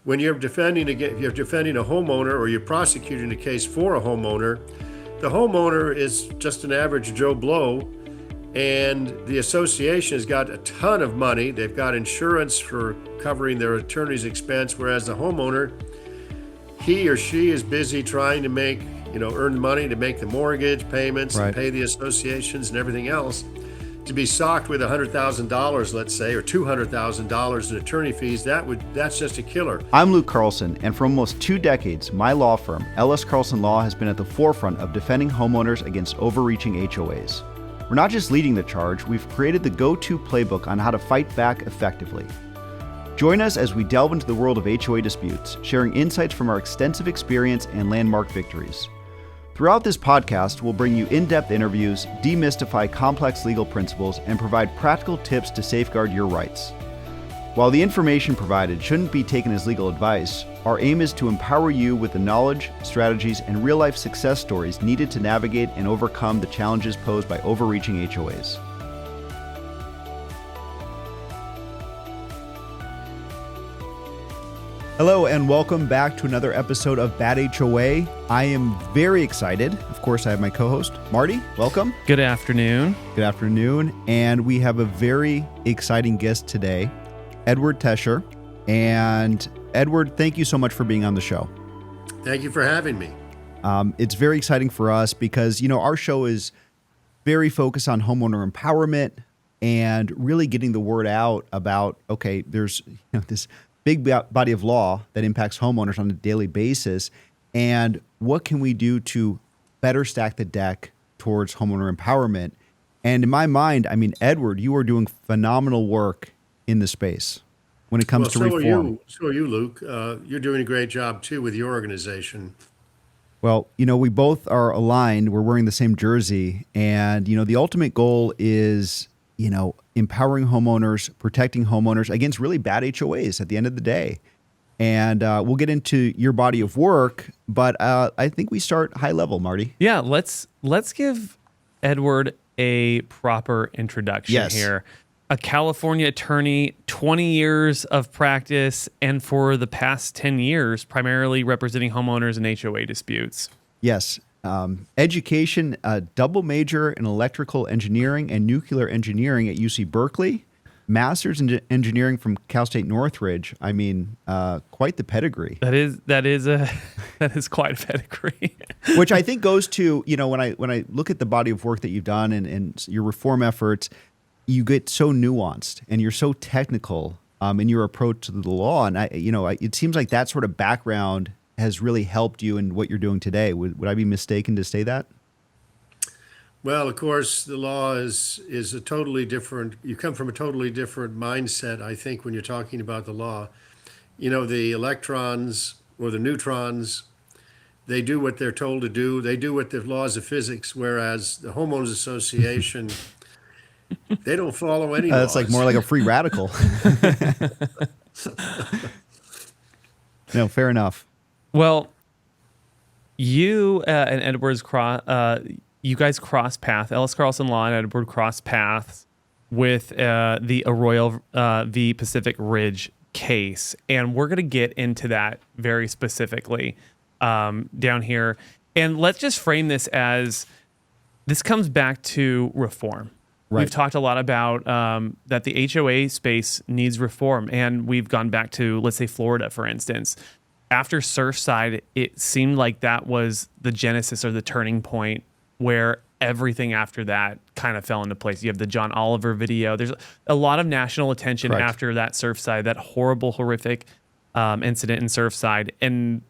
When you're defending a homeowner or you're prosecuting a case for a homeowner, the homeowner is just an average Joe Blow, and the association has got a ton of money. They've got insurance for covering their attorney's expense, whereas the homeowner, he or she is busy trying to earn money to make the mortgage payments Right. and pay the associations and everything else. To be socked with $100,000, let's say, or $200,000 in attorney fees, that's just a killer. I'm Luke Carlson, and for almost 2 decades, my law firm, Ellis Carlson Law, has been at the forefront of defending homeowners against overreaching HOAs. We're not just leading the charge, we've created the go-to playbook on how to fight back effectively. Join us as we delve into the world of HOA disputes, sharing insights from our extensive experience and landmark victories. Throughout this podcast, we'll bring you in-depth interviews, demystify complex legal principles, and provide practical tips to safeguard your rights. While the information provided shouldn't be taken as legal advice, our aim is to empower you with the knowledge, strategies, and real-life success stories needed to navigate and overcome the challenges posed by overreaching HOAs. Hello and welcome back to another episode of Bad HOA. I am very excited. Of course, I have my co-host, Marty. Welcome. Good afternoon. Good afternoon. And we have a very exciting guest today, Edward Teyssier. And Edward, thank you so much for being on the show. Thank you for having me. It's very exciting for us because, our show is very focused on homeowner empowerment and really getting the word out about, okay, there's this big body of law that impacts homeowners on a daily basis. And what can we do to better stack the deck towards homeowner empowerment? And in my mind, Edward, you are doing phenomenal work in the space when it comes to reform. So are you, Luke. You're doing a great job too with your organization. Well, we both are aligned. We're wearing the same jersey. And, the ultimate goal is, empowering homeowners, protecting homeowners against really bad HOAs at the end of the day. And we'll get into your body of work, but I think we start high level, Marty. Yeah, let's give Edward a proper introduction here. A California attorney, 20 years of practice, and for the past 10 years, primarily representing homeowners in HOA disputes. Yes. Education, double major in electrical engineering and nuclear engineering at UC Berkeley, master's in engineering from Cal State Northridge. Quite the pedigree. That is quite a pedigree. Which I think goes to, when I look at the body of work that you've done and your reform efforts, you get so nuanced and you're so technical in your approach to the law. And it seems like that sort of background has really helped you in what you're doing today. Would I be mistaken to say that? Well, of course, the law is a totally different, you come from a totally different mindset, I think, when you're talking about the law. The electrons or the neutrons, they do what they're told to do. They do what the laws of physics, whereas the homeowners association, they don't follow any laws. That's like more like a free radical. No, fair enough. Well, you and Edward's you guys cross path. Ellis Carlson Law and Edward cross paths with the Arroyo v. Pacific Ridge case, and we're going to get into that very specifically down here. And let's just frame this as this comes back to reform. Right. We've talked a lot about that the HOA space needs reform, and we've gone back to, let's say, Florida, for instance. After Surfside, it seemed like that was the genesis or the turning point where everything after that kind of fell into place. You have the John Oliver video. There's a lot of national attention Correct. after that Surfside, that horrible, horrific incident in Surfside. And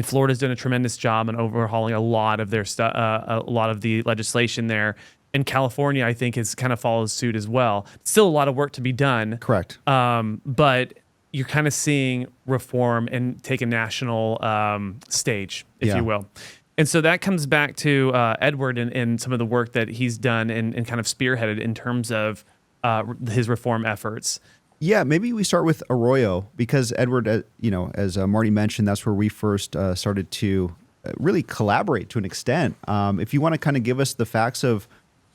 Florida's done a tremendous job in overhauling a lot of their a lot of the legislation there. And California, I think, has kind of followed suit as well. Still a lot of work to be done. Correct. But you're kind of seeing reform and take a national stage, if you will. And so that comes back to Edward and some of the work that he's done and kind of spearheaded in terms of his reform efforts. Yeah, maybe we start with Arroyo because Edward, as Marty mentioned, that's where we first started to really collaborate to an extent. If you want to kind of give us the facts of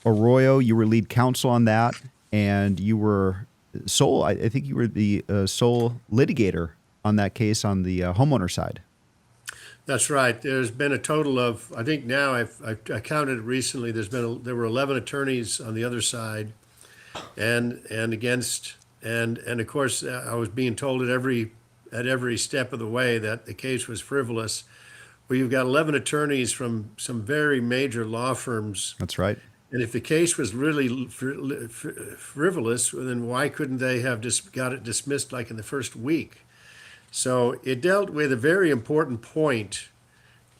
Arroyo, you were lead counsel on that, and you were I think you were the sole litigator on that case on the homeowner side. That's right. There's been a total of, I think now I counted it recently. There were 11 attorneys on the other side, and against, and of course I was being told at every step of the way that the case was frivolous. Well, you've got 11 attorneys from some very major law firms. That's right. And if the case was really frivolous, then why couldn't they have just got it dismissed like in the first week? So it dealt with a very important point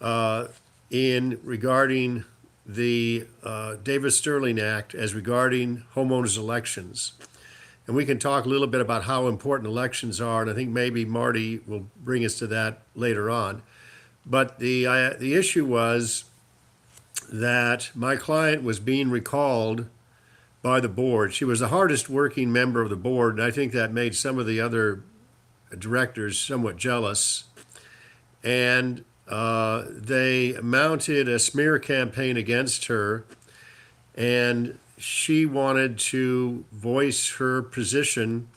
in regarding the Davis-Sterling Act as regarding homeowners' elections. And we can talk a little bit about how important elections are, and I think maybe Marty will bring us to that later on. But the issue was that my client was being recalled by the board. She was the hardest working member of the board, and I think that made some of the other directors somewhat jealous. And they mounted a smear campaign against her, and she wanted to voice her position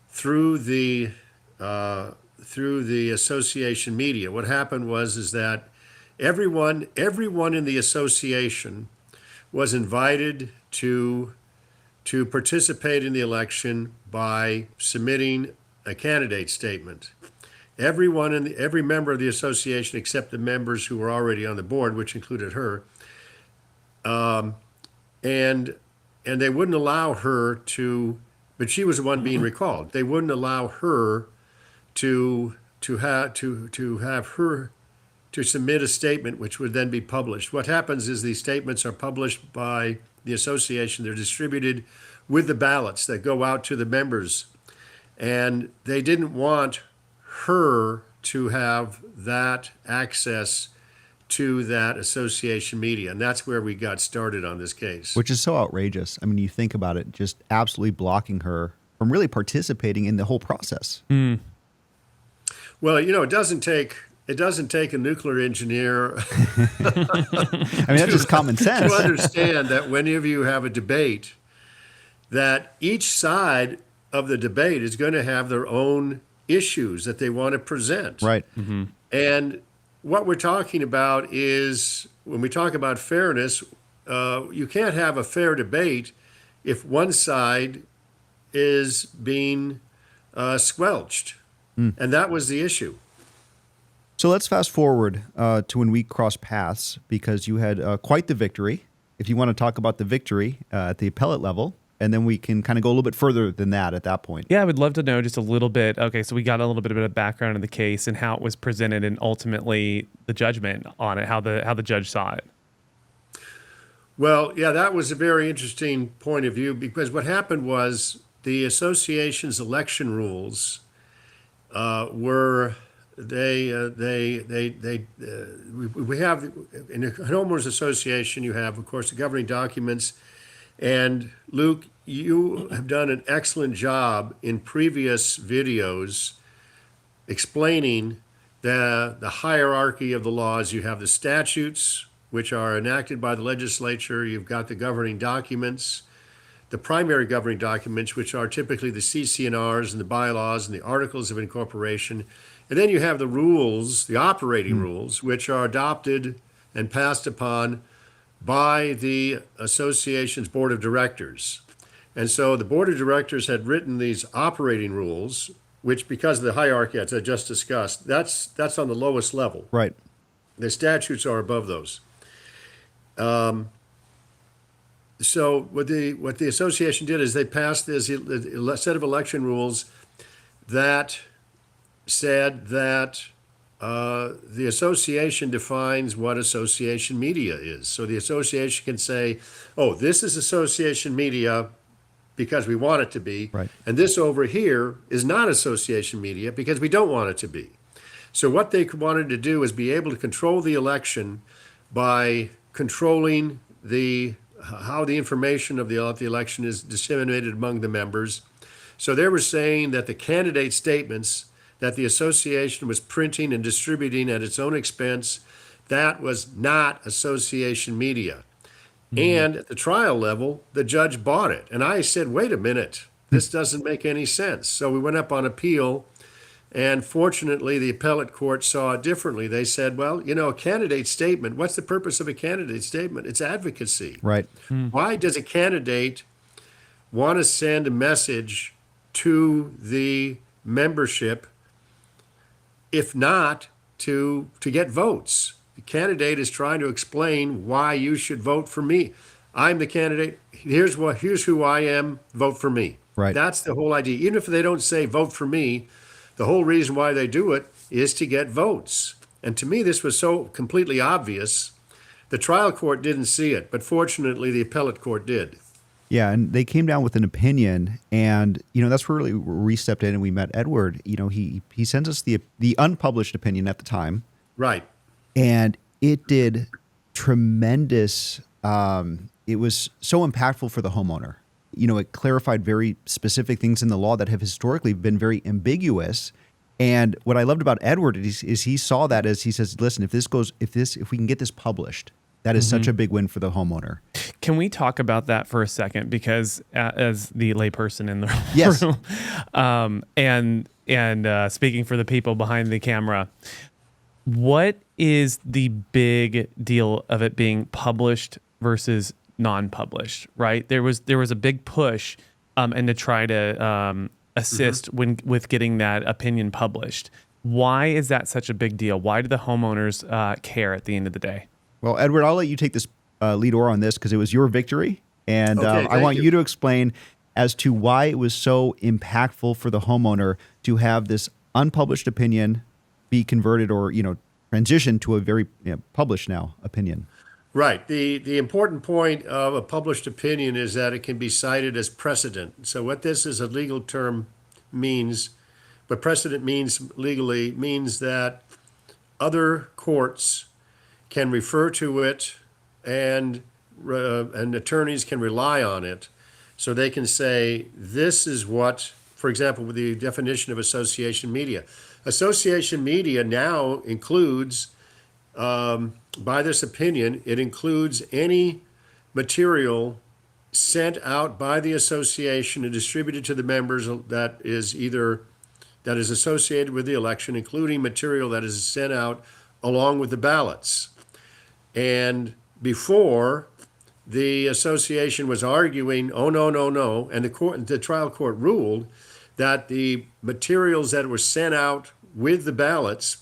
through the association media. What happened was that everyone in the association was invited to participate in the election by submitting a candidate statement. Every member of the association, except the members who were already on the board, which included her, and they wouldn't allow her to. But she was the one being recalled. They wouldn't allow her to submit a statement which would then be published. What happens is these statements are published by the association. They're distributed with the ballots that go out to the members. And they didn't want her to have that access to that association media. And that's where we got started on this case. Which is so outrageous. I mean, you think about it, just absolutely blocking her from really participating in the whole process. Mm. Well, it doesn't take a nuclear engineer I mean, that's just common sense. to understand that whenever you have a debate, that each side of the debate is going to have their own issues that they want to present. Right. Mm-hmm. And what we're talking about is, when we talk about fairness, you can't have a fair debate if one side is being squelched. And that was the issue. So let's fast forward to when we crossed paths, because you had quite the victory. If you want to talk about the victory at the appellate level, and then we can kind of go a little bit further than that at that point. Yeah, I would love to know just a little bit. Okay, so we got a little bit of a background in the case and how it was presented, and ultimately the judgment on it, how the judge saw it. Well, yeah, that was a very interesting point of view, because what happened was the association's election rules were we have in a homeowners association, you have, of course, the governing documents. And Luke, you have done an excellent job in previous videos explaining the hierarchy of the laws. You have the statutes, which are enacted by the legislature. You've got the governing documents, the primary governing documents, which are typically the CC&Rs and the bylaws and the articles of incorporation. And then you have the rules, the operating rules, which are adopted and passed upon by the association's board of directors. And so the board of directors had written these operating rules, which, because of the hierarchy, as I just discussed, that's on the lowest level. Right. The statutes are above those. So what the association did is they passed this set of election rules that said that the association defines what association media is. So the association can say, oh, this is association media because we want it to be, right, and this over here is not association media because we don't want it to be. So what they wanted to do is be able to control the election by controlling how the information of the election is disseminated among the members. So they were saying that the candidate statements that the association was printing and distributing at its own expense, that was not association media. And at the trial level, the judge bought it. And I said, wait a minute, this doesn't make any sense. So we went up on appeal, And fortunately, the appellate court saw it differently. They said, well, a candidate statement, what's the purpose of a candidate statement? It's advocacy. Right. Why does a candidate want to send a message to the membership if not to get votes? The candidate is trying to explain why you should vote for me. I'm the candidate. Here's who I am. Vote for me. Right. That's the whole idea. Even if they don't say vote for me, the whole reason why they do it is to get votes. And to me, this was so completely obvious. The trial court didn't see it, but fortunately, the appellate court did. Yeah, and they came down with an opinion, and that's where really we stepped in and we met Edward. He sends us the unpublished opinion at the time, Right. and it did tremendous. It was so impactful for the homeowner. It clarified very specific things in the law that have historically been very ambiguous. And what I loved about Edward is he saw that as he says, listen, if we can get this published, that is such a big win for the homeowner. Can we talk about that for a second? Because as the layperson in the Yes. room, and speaking for the people behind the camera, what is the big deal of it being published versus non-published? Right, there was a big push, and to try to assist with getting that opinion published. Why is that such a big deal? Why do the homeowners care at the end of the day? Well, Edward, I'll let you take this lead or on this because it was your victory. And Okay, I want thank you to explain as to why it was so impactful for the homeowner to have this unpublished opinion be converted or, transition to a very published now opinion. Right. The important point of a published opinion is that it can be cited as precedent. So what this is a legal term means, what precedent means legally means that other courts can refer to it and attorneys can rely on it. So they can say, this is what, for example, with the definition of association media. Association media now includes, by this opinion, it includes any material sent out by the association and distributed to the members that is associated with the election, including material that is sent out along with the ballots. And before, the association was arguing, oh, no, and the trial court ruled that the materials that were sent out with the ballots,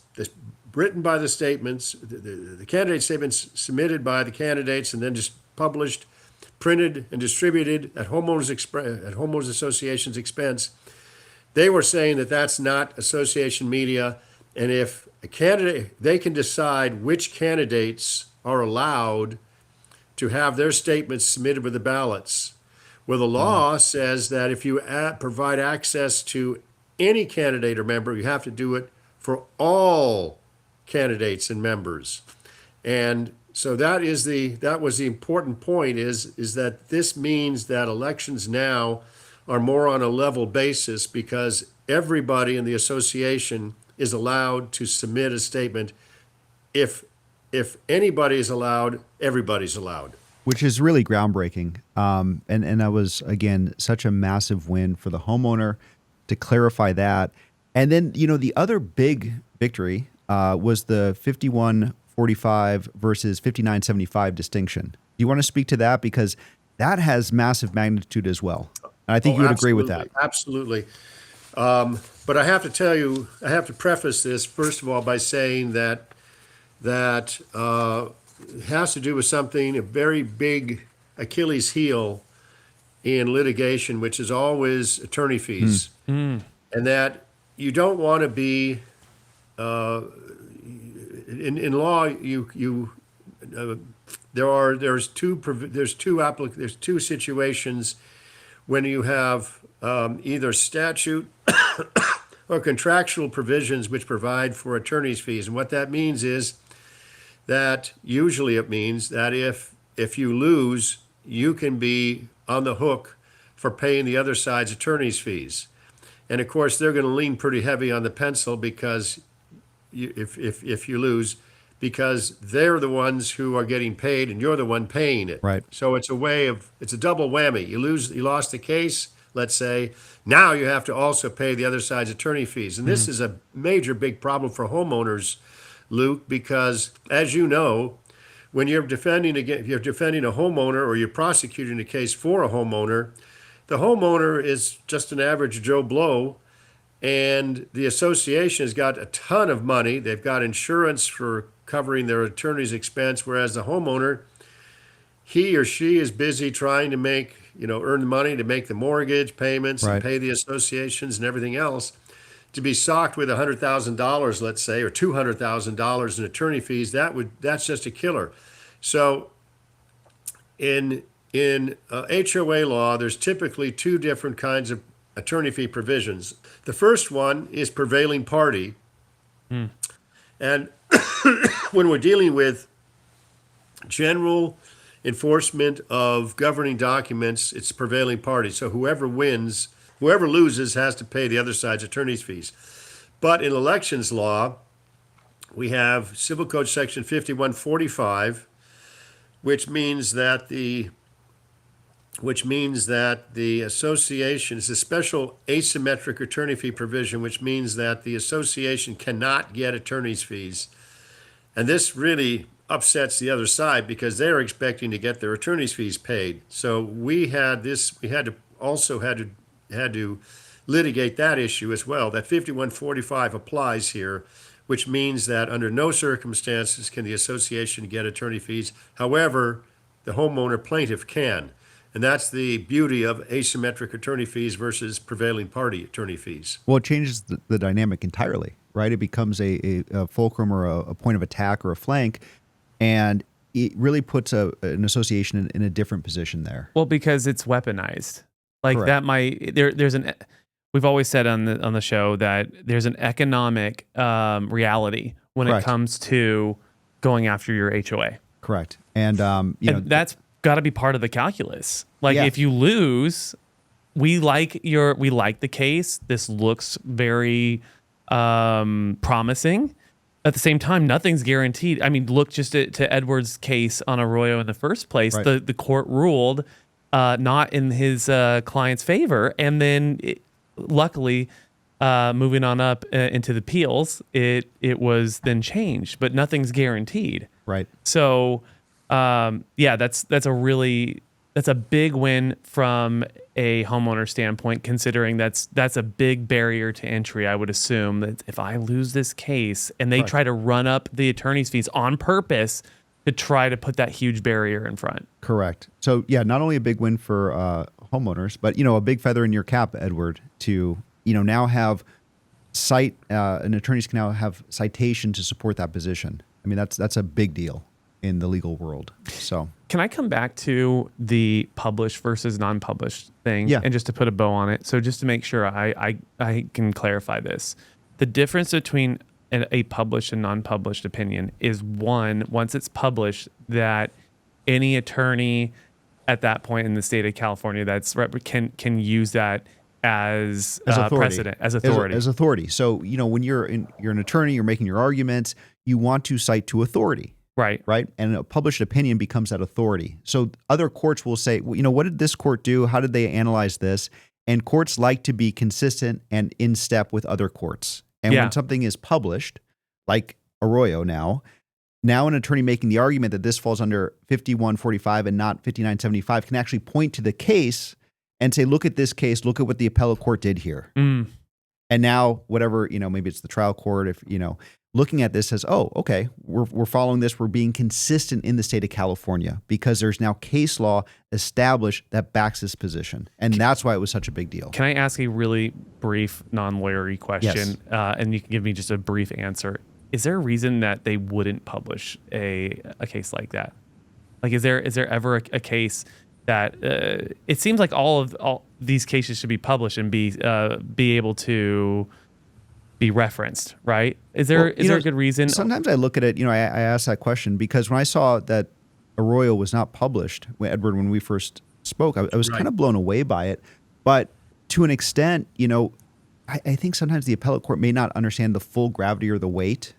written by the statements, the candidate statements submitted by the candidates and then just published, printed, and distributed at homeowners association's expense, they were saying that that's not association media. And if a candidate, they can decide which candidates are allowed to have their statements submitted with the ballots. Well, the law says that if you provide access to any candidate or member, you have to do it for all candidates and members. And so that was the important point is that this means that elections now are more on a level basis because everybody in the association is allowed to submit a statement. If anybody is allowed, everybody's allowed. Which is really groundbreaking. And that was, again, such a massive win for the homeowner to clarify that. And then, the other big victory was the 51-45 versus 59-75 distinction. Do you want to speak to that? Because that has massive magnitude as well. And I think you would agree with that. Absolutely. But I have to tell you, I have to preface this, first of all, by saying that it has to do with something, a very big Achilles heel in litigation, which is always attorney fees. And that you don't want to be, in law, there's two situations when you have either statute or contractual provisions which provide for attorney's fees. And what that means is that usually it means that if you lose, you can be on the hook for paying the other side's attorney's fees. And of course, they're going to lean pretty heavy on the pencil because if you lose, because they're the ones who are getting paid and you're the one paying it. Right. So it's a double whammy. You lost the case, let's say, now you have to also pay the other side's attorney fees. And this is a major big problem for homeowners, Luke, because as you know, when you're defending a homeowner or you're prosecuting a case for a homeowner, the homeowner is just an average Joe Blow, and the association has got a ton of money. They've got insurance for covering their attorney's expense, whereas the homeowner, he or she is busy trying to earn the money to make the mortgage payments and pay the associations and everything else. To be socked with $100,000, let's say, or $200,000 in attorney fees, that's just a killer. So in HOA law, there's typically two different kinds of attorney fee provisions. The first one is prevailing party. And when we're dealing with general enforcement of governing documents, it's prevailing party. So whoever loses has to pay the other side's attorney's fees. But in elections law, we have Civil Code Section 5145, which means that the association is a special asymmetric attorney fee provision, which means that the association cannot get attorney's fees. And this really upsets the other side because they're expecting to get their attorney's fees paid. So we had to litigate that issue as well. That 5145 applies here, which means that under no circumstances can the association get attorney fees. However, the homeowner plaintiff can. And that's the beauty of asymmetric attorney fees versus prevailing party attorney fees. Well, it changes the dynamic entirely, right? It becomes a fulcrum or a point of attack or a flank, and it really puts an association in a different position there. Well, because it's weaponized. Like Correct. We've always said on the show that there's an economic reality when Correct. it comes to going after your HOA. Correct. And that's got to be part of the calculus. Like Yeah. if you lose, we like the case. This looks very promising. At the same time, nothing's guaranteed. I mean, look just to Edward's case on Arroyo in the first place. Right. The court ruled not in his client's favor, and then luckily, moving on up into the appeals, it was then changed, but nothing's guaranteed. Right. So, that's a big win from a homeowner standpoint, considering that's a big barrier to entry. I would assume that if I lose this case and they try to run up the attorney's fees on purpose to try to put that huge barrier in front. Correct. So not only a big win for homeowners, but a big feather in your cap, Edward, to now have an attorneys can now have citation to support that position. I mean, that's a big deal in the legal world. So can I come back to the published versus non-published thing? Yeah. And just to put a bow on it. So just to make sure I can clarify this, the difference between a published and non-published opinion is once it's published, that any attorney at that point in the state of California can use that as precedent, as authority. As authority. So, when you're an attorney, you're making your arguments, you want to cite to authority. Right. Right. And a published opinion becomes that authority. So other courts will say, well, what did this court do? How did they analyze this? And courts like to be consistent and in step with other courts. And when something is published, like Arroyo now an attorney making the argument that this falls under 5145 and not 5975 can actually point to the case and say, look at this case, look at what the appellate court did here. And now whatever, maybe it's the trial court, if, looking at this says, oh, okay, we're following this. We're being consistent in the state of California because there's now case law established that backs this position. And that's why it was such a big deal. Can I ask a really brief, non-lawyery question? Yes. And you can give me just a brief answer. Is there a reason that they wouldn't publish a case like that? Like, is there ever a case that it seems like all these cases should be published and be able to be referenced, right? Is there a good reason? Sometimes I look at it, I ask that question because when I saw that Arroyo was not published, Edward, when we first spoke, I was kind of blown away by it. But to an extent, I think sometimes the appellate court may not understand the full gravity or the weight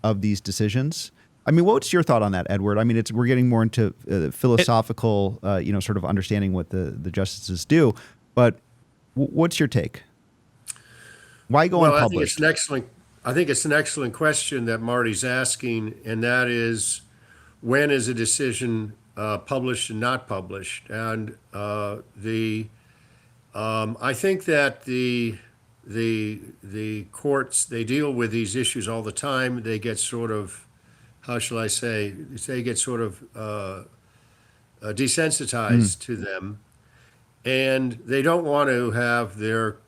of these decisions. I mean, what's your thought on that, Edward? I mean, we're getting more into philosophical, sort of understanding what the justices do. But What's your take? Why go Well, unpublished? I think it's an excellent question that Marty's asking, and that is, when is a decision published and not published? And I think that the courts, they deal with these issues all the time. They get sort of, how shall I say? They get sort of desensitized to them, and they don't want to have their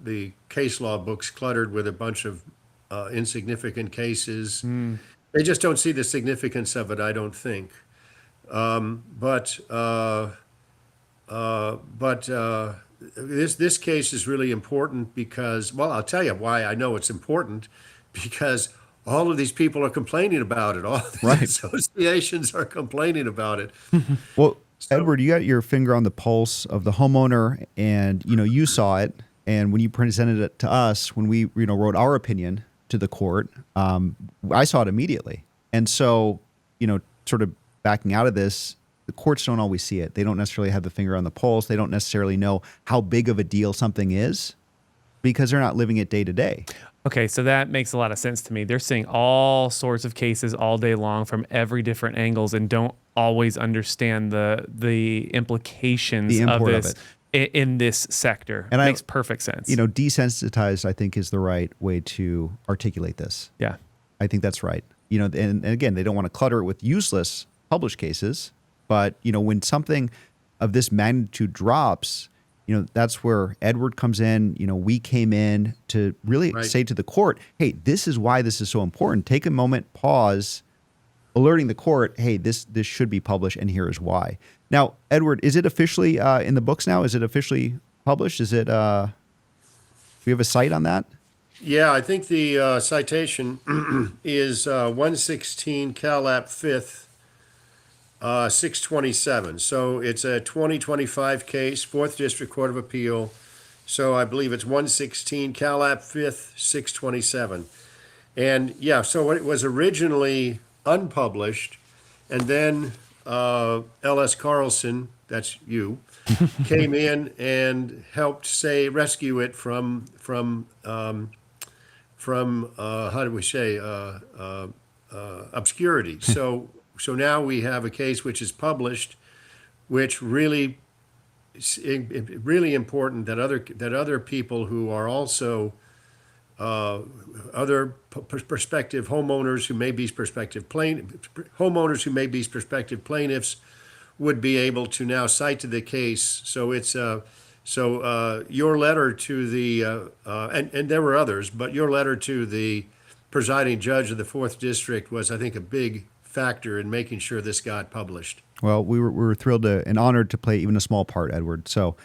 the case law books cluttered with a bunch of insignificant cases. They just don't see the significance of it, I don't think. But this case is really important because, well, I'll tell you why I know it's important, because all of these people are complaining about it. All these Right. associations are complaining about it. Well, So, Edward, you got your finger on the pulse of the homeowner, and you saw it. And when you presented it to us, when we wrote our opinion to the court, I saw it immediately. And so, sort of backing out of this, the courts don't always see it. They don't necessarily have the finger on the pulse. They don't necessarily know how big of a deal something is because they're not living it day to day. Okay, so that makes a lot of sense to me. They're seeing all sorts of cases all day long from every different angles and don't always understand the implications The of import of this it. in this sector. And Makes perfect sense. Desensitized, I think, is the right way to articulate this. Yeah. I think that's right. And again, they don't want to clutter it with useless published cases. But, when something of this magnitude drops, that's where Edward comes in. We came in to really Right. say to the court, hey, this is why this is so important. Take a moment, pause, alerting the court, hey, this should be published, and here is why. Now, Edward, is it officially in the books now? Is it officially published? Is it, do we have a site on that? yeah, I think the citation is 116 Calap 5th, 627. So it's a 2025 case, 4th District Court of Appeal. So I believe it's 116 Calap 5th, 627. And yeah, so it was originally unpublished, and then L.S. Carlson, that's you, came in and helped rescue it from how do we say obscurity. So now we have a case which is published, which really really important that other people who are also other prospective homeowners who may be prospective plaintiffs would be able to now cite to the case. So it's your letter to the and there were others, but your letter to the presiding judge of the 4th District was, I think, a big factor in making sure this got published. Well, we were thrilled and honored to play even a small part, Edward. So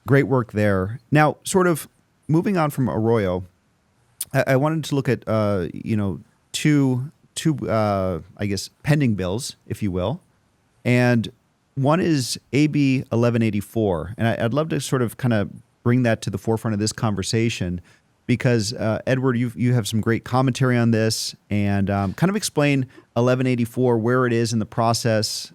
great work there. Now, sort of moving on from Arroyo, I wanted to look at two I guess pending bills, if you will, and one is AB 1184, and I'd love to sort of kind of bring that to the forefront of this conversation because Edward, you have some great commentary on this, and kind of explain 1184, where it is in the process,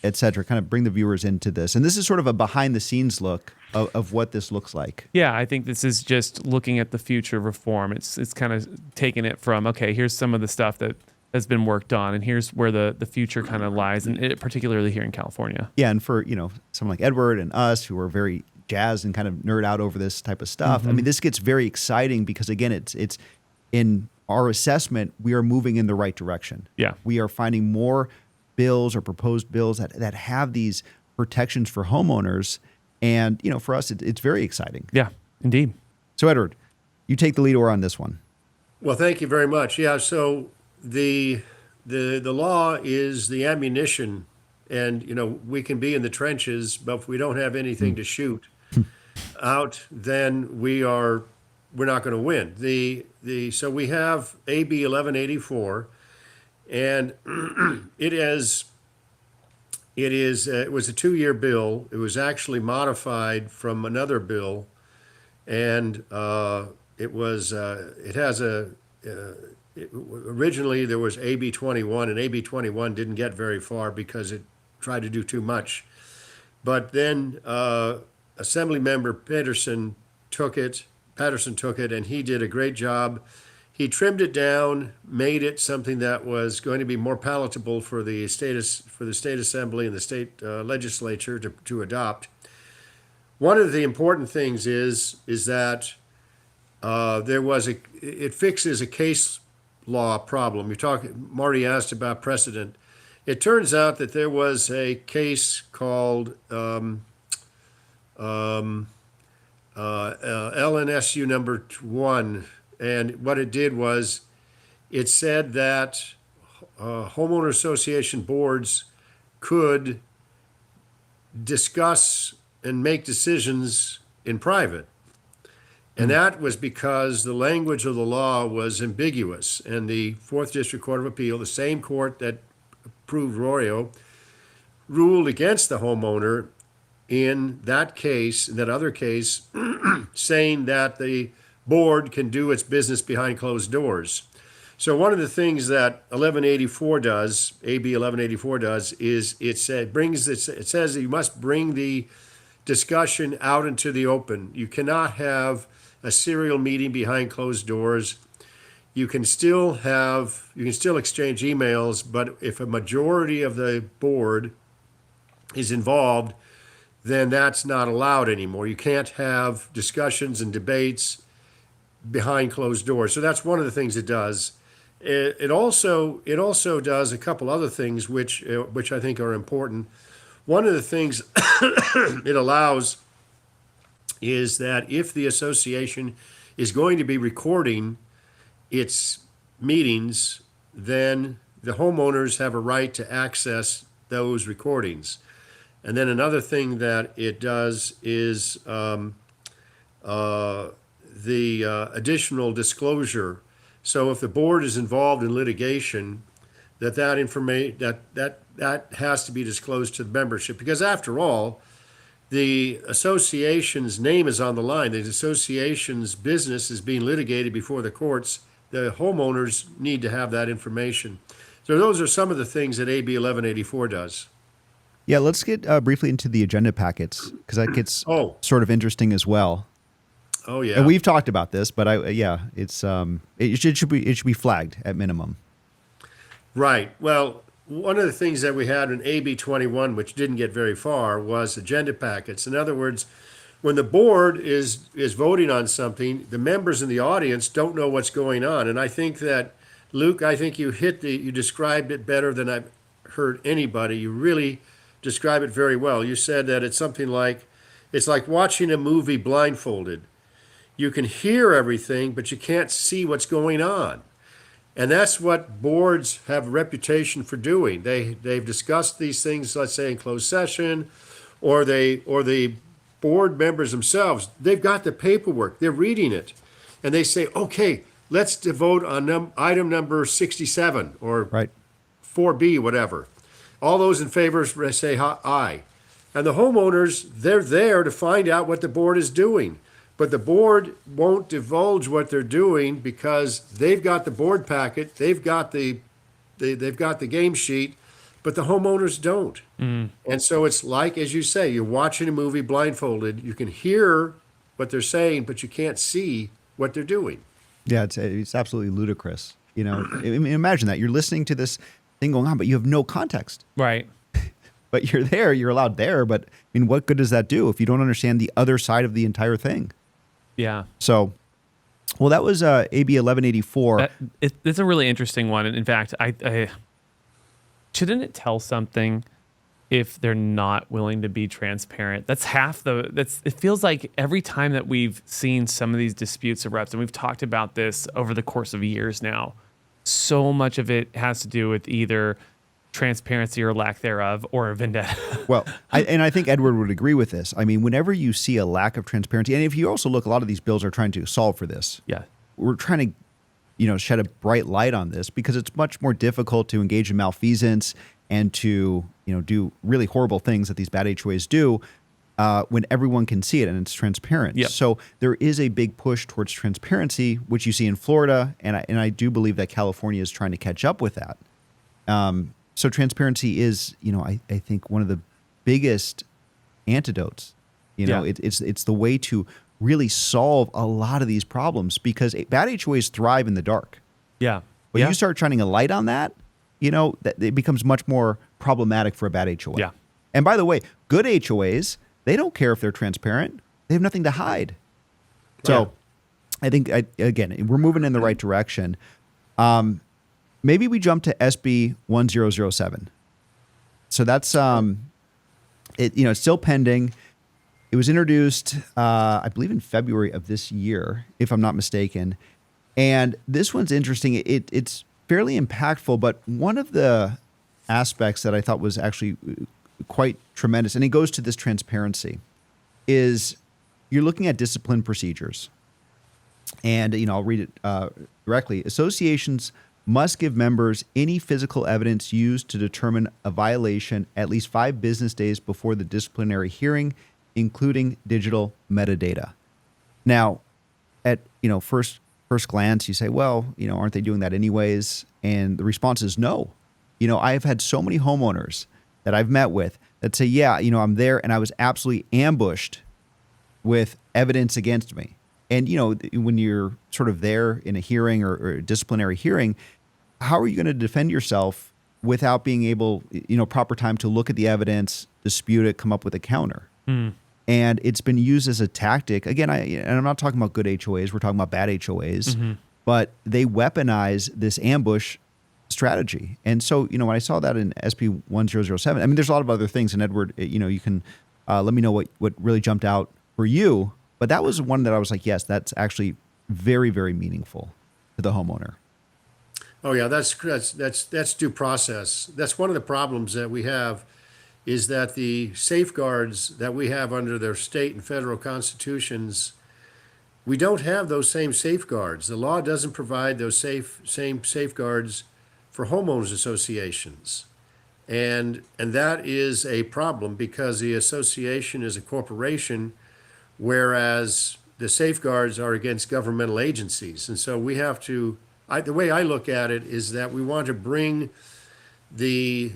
et cetera. Kind of bring the viewers into this, and this is sort of a behind the scenes look of what this looks like. Yeah, I think this is just looking at the future reform. It's kind of taking it from, okay, here's some of the stuff that has been worked on, and here's where the future kind of lies, and particularly here in California. Yeah, and for someone like Edward and us who are very jazzed and kind of nerd out over this type of stuff, I mean, this gets very exciting because again, it's in our assessment, we are moving in the right direction. Yeah. We are finding more bills or proposed bills that have these protections for homeowners. And, for us, it's very exciting. Yeah, indeed. So, Edward, you take the lead on this one. Well, thank you very much. Yeah, so the law is the ammunition, and we can be in the trenches, but if we don't have anything to shoot out, then we're not going to win. So we have AB 1184, and it was a 2-year bill. It was actually modified from another bill, and originally there was AB 21, and AB 21 didn't get very far because it tried to do too much. but then Assemblymember Patterson took it, and he did a great job. He trimmed it down, made it something that was going to be more palatable for the state assembly and the state legislature to adopt. One of the important things is that it fixes a case law problem. Marty asked about precedent. It turns out that there was a case called LNSU number 1, and what it did was it said that homeowner association boards could discuss and make decisions in private. And that was because the language of the law was ambiguous. And the 4th District Court of Appeal, the same court that approved Arroyo, ruled against the homeowner in that case, in that other case, saying that the board can do its business behind closed doors. So one of the things that 1184 does, AB 1184 does, is it says that you must bring the discussion out into the open. You cannot have a serial meeting behind closed doors. You can still exchange emails, but if a majority of the board is involved, then that's not allowed anymore. You can't have discussions and debates behind closed doors. So that's one of the things it does. It also does a couple other things which I think are important. One of the things it allows is that if the association is going to be recording its meetings, then the homeowners have a right to access those recordings. And then another thing that it does is the additional disclosure. So if the board is involved in litigation, that information that has to be disclosed to the membership, because after all, the association's name is on the line. The association's business is being litigated before the courts. The homeowners need to have that information. So those are some of the things that AB 1184 does. Yeah, let's get briefly into the agenda packets, because that gets sort of interesting as well. Oh yeah, and we've talked about this, but it should be flagged at minimum. Right. Well, one of the things that we had in AB 21, which didn't get very far, was agenda packets. In other words, when the board is voting on something, the members in the audience don't know what's going on. And I think that, Luke, you described it better than I've heard anybody. You really describe it very well. You said that it's like watching a movie blindfolded. You can hear everything, but you can't see what's going on. And that's what boards have a reputation for doing. They've discussed these things, let's say in closed session, or the board members themselves, they've got the paperwork, they're reading it, and they say, okay, let's vote on item number 67 or 4B, whatever. All those in favor say aye. And the homeowners, they're there to find out what the board is doing. But the board won't divulge what they're doing because they've got the board packet, they've got the game sheet, but the homeowners don't. And so it's like, as you say, you're watching a movie blindfolded. You can hear what they're saying, but you can't see what they're doing. Yeah, it's absolutely ludicrous. You know, imagine that you're listening to this thing going on, but you have no context. Right. But you're there, you're allowed there. But I mean, what good does that do if you don't understand the other side of the entire thing? Yeah. So, well, that was AB 1184. It's a really interesting one. And in fact, I shouldn't it tell something if they're not willing to be transparent? That's half it feels like every time that we've seen some of these disputes erupt, and we've talked about this over the course of years now, so much of it has to do with either transparency or lack thereof, or a vendetta. Well, I think Edward would agree with this. I mean, whenever you see a lack of transparency, and if you also look, a lot of these bills are trying to solve for this. Yeah. We're trying to, shed a bright light on this because it's much more difficult to engage in malfeasance and to, do really horrible things that these bad HOAs do when everyone can see it and it's transparent. Yep. So there is a big push towards transparency, which you see in Florida, and I do believe that California is trying to catch up with that. So transparency is, I think one of the biggest antidotes. You know, Yeah. it's the way to really solve a lot of these problems, because bad HOAs thrive in the dark. Yeah. But Yeah. you start shining a light on that, you know, that it becomes much more problematic for a bad HOA. Yeah. And by the way, good HOAs, they don't care if they're transparent. They have nothing to hide. So I think, again, we're moving in the right direction. Maybe we jump to SB 1007. So that's, it's still pending. It was introduced, I believe, in February of this year, if I'm not mistaken. And this one's interesting. It's fairly impactful, but one of the aspects that I thought was actually quite tremendous, and it goes to this transparency, is you're looking at discipline procedures. And, I'll read it directly. Associations must give members any physical evidence used to determine a violation at least 5 business days before the disciplinary hearing, including digital metadata. Now, at first glance, you say, well, aren't they doing that anyways? And the response is no. I've had so many homeowners that I've met with that say, yeah, I'm there and I was absolutely ambushed with evidence against me. And, when you're sort of there in a hearing or a disciplinary hearing, how are you going to defend yourself without being able, proper time to look at the evidence, dispute it, come up with a counter? And it's been used as a tactic. Again, and I'm not talking about good HOAs. We're talking about bad HOAs. But they weaponize this ambush strategy. And so, when I saw that in SB 1007, I mean, there's a lot of other things. And Edward, you can let me know what really jumped out for you. But that was one that I was like, yes, that's actually very, very meaningful to the homeowner. Oh yeah, that's due process. That's one of the problems that we have, is that the safeguards that we have under their state and federal constitutions, we don't have those same safeguards. The law doesn't provide those same safeguards for homeowners associations. And that is a problem, because the association is a corporation, whereas the safeguards are against governmental agencies. And so we have to, the way I look at it is that we want to bring the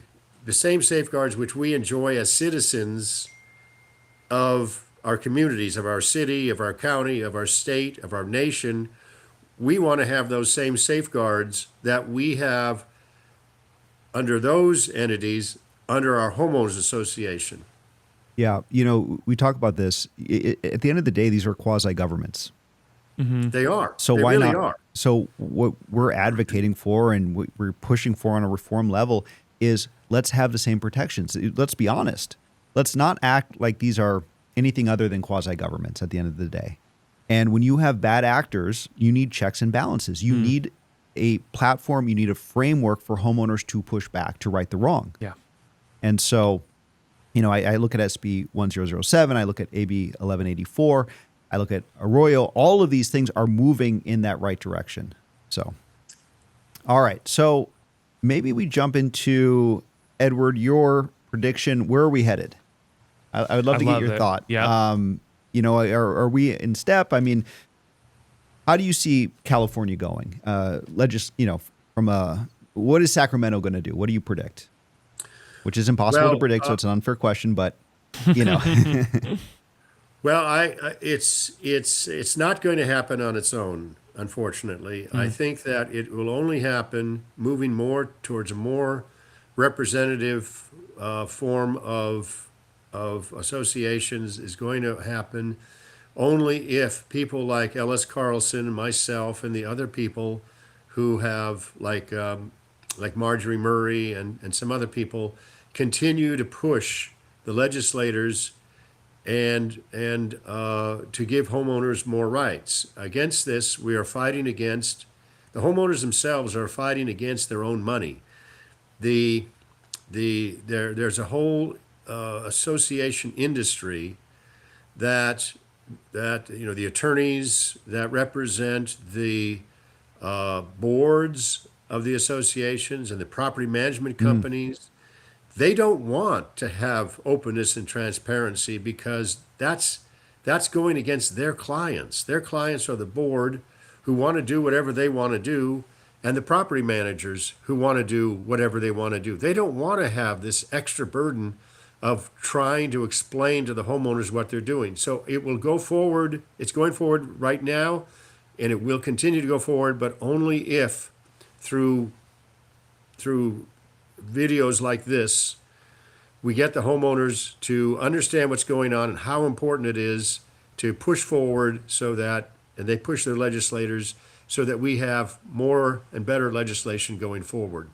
same safeguards which we enjoy as citizens of our communities, of our city, of our county, of our state, of our nation. We want to have those same safeguards that we have under those entities, under our homeowners association. Yeah, we talk about this. At the end of the day, these are quasi-governments. They are. So they why really not? Are. So what we're advocating for and what we're pushing for on a reform level is, let's have the same protections. Let's be honest. Let's not act like these are anything other than quasi-governments at the end of the day. And when you have bad actors, you need checks and balances. You need a platform. You need a framework for homeowners to push back, to right the wrong. Yeah. And so, I look at SB 1007. I look at AB 1184. I look at Arroyo. All of these things are moving in that right direction. So, all right. So maybe we jump into, Edward, your prediction. Where are we headed? I would love to get your thought. Yeah. Are we in step? I mean, how do you see California going? What is Sacramento going to do? What do you predict? Which is impossible to predict, so it's an unfair question, but Well, it's not going to happen on its own, unfortunately. I think that it will only happen moving more towards a more representative form of associations is going to happen only if people like Ellis Carlson and myself and the other people who have, like Marjorie Murray and some other people, continue to push the legislators and to give homeowners more rights. Against this, we are fighting against, the homeowners themselves are fighting against their own money. There's a whole association industry that the attorneys that represent the boards of the associations and the property management companies, they don't want to have openness and transparency, because that's going against their clients. Their clients are the board, who want to do whatever they want to do, and the property managers who want to do whatever they want to do. They don't want to have this extra burden of trying to explain to the homeowners what they're doing. So it will go forward. It's going forward right now, and it will continue to go forward, but only if through videos like this, we get the homeowners to understand what's going on and how important it is to push forward and they push their legislators so that we have more and better legislation going forward.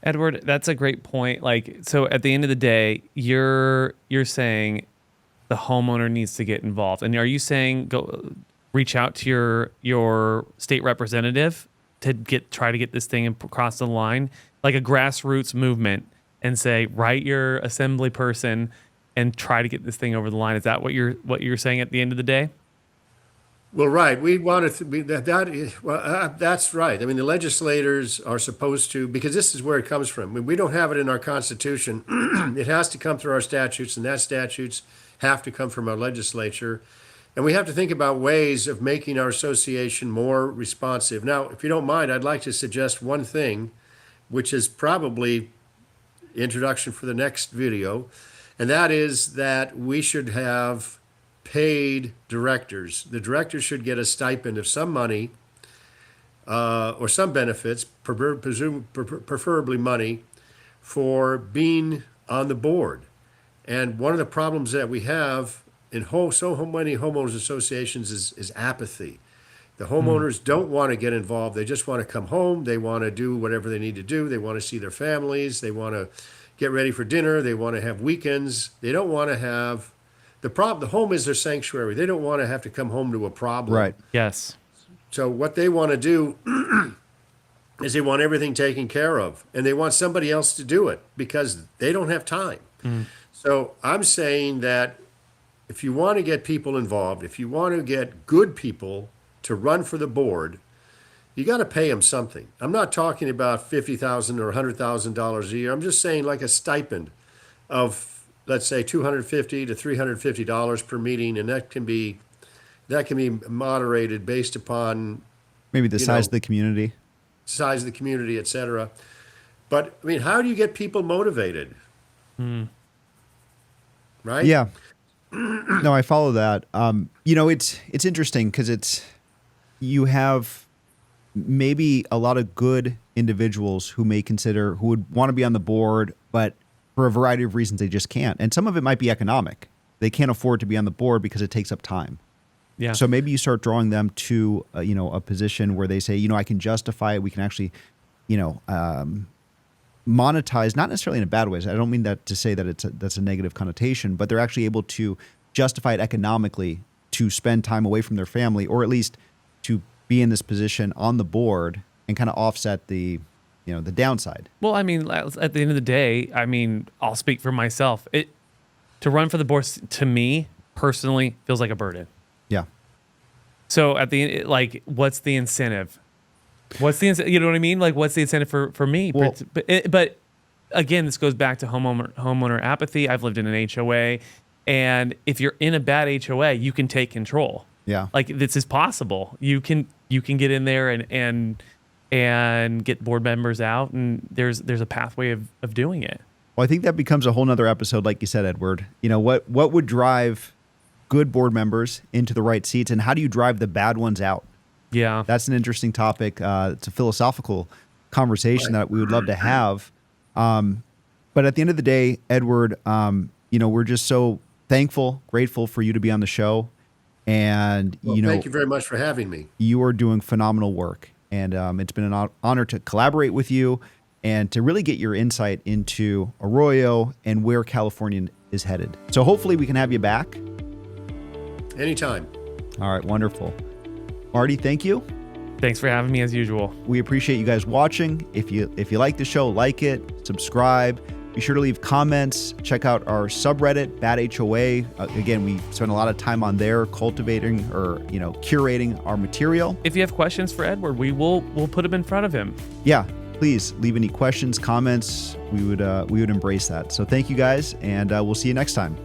Edward, that's a great point. Like, so at the end of the day, you're saying the homeowner needs to get involved. And are you saying go reach out to your state representative to try to get this thing across the line, like a grassroots movement, and say, write your assembly person and try to get this thing over the line? Is that what you're saying at the end of the day? Well, right. We want to be that's right. I mean, the legislators are supposed to, because this is where it comes from. I mean, we don't have it in our Constitution. It has to come through our statutes, and that statutes have to come from our legislature. And we have to think about ways of making our association more responsive. Now, if you don't mind, I'd like to suggest one thing, which is probably introduction for the next video, and that is that we should have paid directors. The directors should get a stipend of some money or some benefits, preferably money, for being on the board. And one of the problems that we have in so many homeowners associations is apathy. The homeowners don't want to get involved. They just want to come home. They want to do whatever they need to do. They want to see their families. They want to get ready for dinner. They want to have weekends. They don't want to have the home is their sanctuary. They don't want to have to come home to a problem. Right. Yes. So what they want to do is they want everything taken care of, and they want somebody else to do it because they don't have time. So I'm saying that if you want to get people involved, if you want to get good people to run for the board, you got to pay them something. I'm not talking about $50,000 or $100,000 a year. I'm just saying like a stipend of, let's say, $250 to $350 per meeting, and that can be moderated based upon Maybe the size of the community. Size of the community, et cetera. But I mean, how do you get people motivated? Right? Yeah. No, I follow that. It's interesting because you have maybe a lot of good individuals who would want to be on the board, but for a variety of reasons they just can't. And some of it might be economic. They can't afford to be on the board because it takes up time. Yeah. So maybe you start drawing them to a position where they say, I can justify it. We can actually, monetize, not necessarily in a bad way. I don't mean that to say that that's a negative connotation, but they're actually able to justify it economically to spend time away from their family, or at least to be in this position on the board and kind of offset the downside. Well, I mean, at the end of the day, I mean, I'll speak for myself. To run for the board, to me personally, feels like a burden. Yeah. So at the end, like, what's the incentive? You know what I mean? Like, what's the incentive for me? Well, but again, this goes back to homeowner apathy. I've lived in an HOA, and if you're in a bad HOA, you can take control. Yeah. Like, this is possible. You can get in there and get board members out, and there's a pathway of doing it. Well, I think that becomes a whole nother episode, like you said, Edward. What would drive good board members into the right seats, and how do you drive the bad ones out? Yeah. That's an interesting topic. It's a philosophical conversation that we would love to have. But at the end of the day, Edward, we're just so thankful, grateful for you to be on the show. And, thank you very much for having me. You are doing phenomenal work. And it's been an honor to collaborate with you and to really get your insight into Arroyo and where California is headed. So hopefully we can have you back. Anytime. All right, wonderful. Marty, thank you. Thanks for having me as usual. We appreciate you guys watching. If you like the show, like it, subscribe. Be sure to leave comments. Check out our subreddit, Bad HOA. Again, we spend a lot of time on there cultivating or curating our material. If you have questions for Edward, we'll put them in front of him. Yeah, please leave any questions, comments. We would embrace that. So thank you guys, and we'll see you next time.